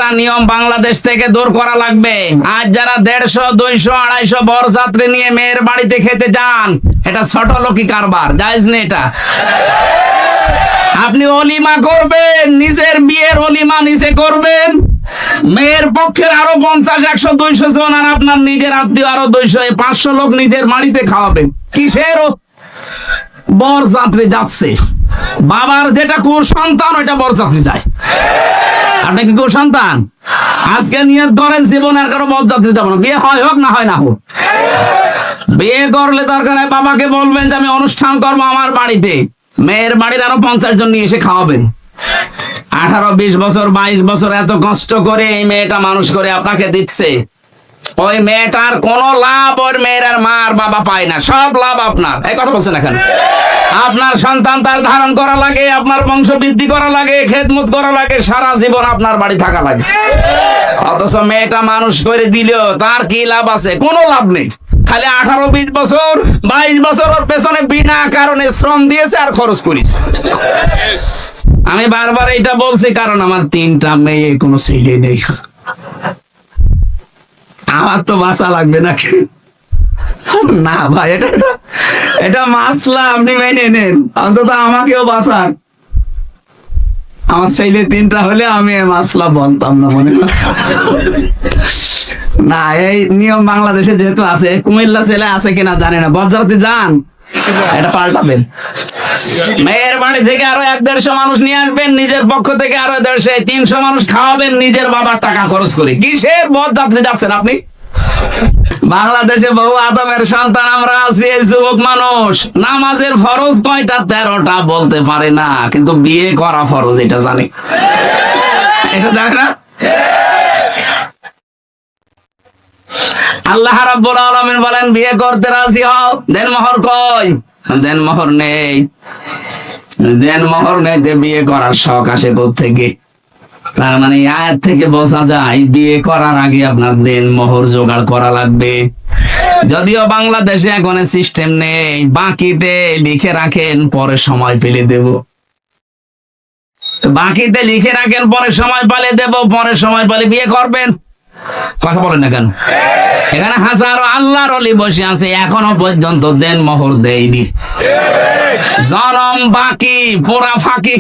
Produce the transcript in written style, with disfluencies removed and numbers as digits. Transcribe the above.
একটা নিয়ম বাংলাদেশ থেকে দূর করা লাগবে। আজ যারা 150, 200, 250 বরযাত্রী নিয়ে মেয়ের বাড়িতে খেতে যান, এটা ছোট লোকি কারবার, জায়েজ নেই এটা। আপনি অলিমা করবেন, নিজের বিয়ের অলিমা নিজে করবেন, মেয়ের পক্ষের আরো 50, 100, 200 জন, আর আপনার নিজের আত্মীয় আরো 200, 500 লোক নিজের বাড়িতে খাওয়াবেন। কিসের বরযাত্রী যাচ্ছে? বাবার যেটা কুসন্তান ওইটা বরযাত্রী যায়। আপনি কি কুসন্তান? আজকে নিয়ত করেন জীবন আর কারো বরযাত্রী যাবো না, বিয়ে হয় হোক না হয় না হোক। বিয়ে করলে দরকার হয় বাবাকে বলবেন যে আমি অনুষ্ঠান করবো আমার বাড়িতে, মেয়ের বাড়ির আরো 50 জন নিয়ে এসে খাওয়াবেন। 18, 20 বছর, 22 বছর এত কষ্ট করে এই মেয়েটা মানুষ করে আপনাকে দিচ্ছে, ওই মেয়েটার কোন লাভ ওর মেয়ের আর মা আর বাবা পায় না, সব লাভ আপনার। এই কথা বলছেন এখন? আপনার সন্তান তার ধারণ করা লাগে, আপনার বংশ বৃদ্ধি করা লাগে, খেদমত করা লাগে, সারা জীবন আপনার বাড়ি থাকা লাগে। অথচ মেয়েটা মানুষ করে দিলেও তার কি লাভ আছে? কোনো লাভ নেই। খালি 18, 20 বছর, 22 বছর ওর পেছনে বিনা কারণে শ্রম দিয়েছে আর খরচ করেছে। আমি বারবার এটা বলছি কারণ আমার 3টা মেয়ে, কোনো ছেলে নেই। আমার তো বাঁচা লাগবে নাকি? না ভাই, এটা মাসলা, আপনি মেনে নেন, অন্তত আমাকেও বাঁচান। আমার ছেলে 3টা হলে আমি মাসলা বলতাম না, মনে না। এই নিয়ম বাংলাদেশে যেহেতু আছে, কুমিল্লা ছেলে আছে কিনা জানি না, বরযাত্রী যান, এটা পাল্টাবেন। মেয়ের বাড়ি থেকে আরো 100-150 মানুষ নিয়ে আসবেন, নিজের পক্ষ থেকে আরো 150, 300 মানুষ খাওয়াবেন নিজের বাবার টাকা খরচ করে। কিসের বরযাত্রী যাচ্ছেন আপনি? বাংলাদেশে বহু আদমের সন্তান আমরা আছি, এই যুবক মানুষ নামাজের ফরজ কয়টা? 13টা বলতে পারে না, কিন্তু বিয়ে করা ফরজ এটা জানে। এটা জানে না। আল্লাহ রাব্বুল আলামিন বলেন, বিয়ে করতে রাজি হও, দেন মোহর কই? দেন মোহর নেই। দেন মোহর নেই, বিয়ে করার শখ আসে কোত্থেকে? তার মানে আয়াত থেকে বোঝা যায় বিয়ে করার আগে আপনার দেন মোহর জোগাড় করা লাগবে। যদিও বাংলাদেশে এখন সিস্টেম নেই, বাকিতে লিখে রাখেন, পরে সময় পেলে দেব। বাকিতে লিখে রাখেন, পরে সময় পেলে দেব, পরে সময় পেলে বিয়ে করবেন। কথা বলেন না কেন? এখানে হাজারো আল্লাহর ওলি বসে আছে, এখনো পর্যন্ত দেন মোহর দেয়নি। জনম বাকি, পুরা ফাঁকি।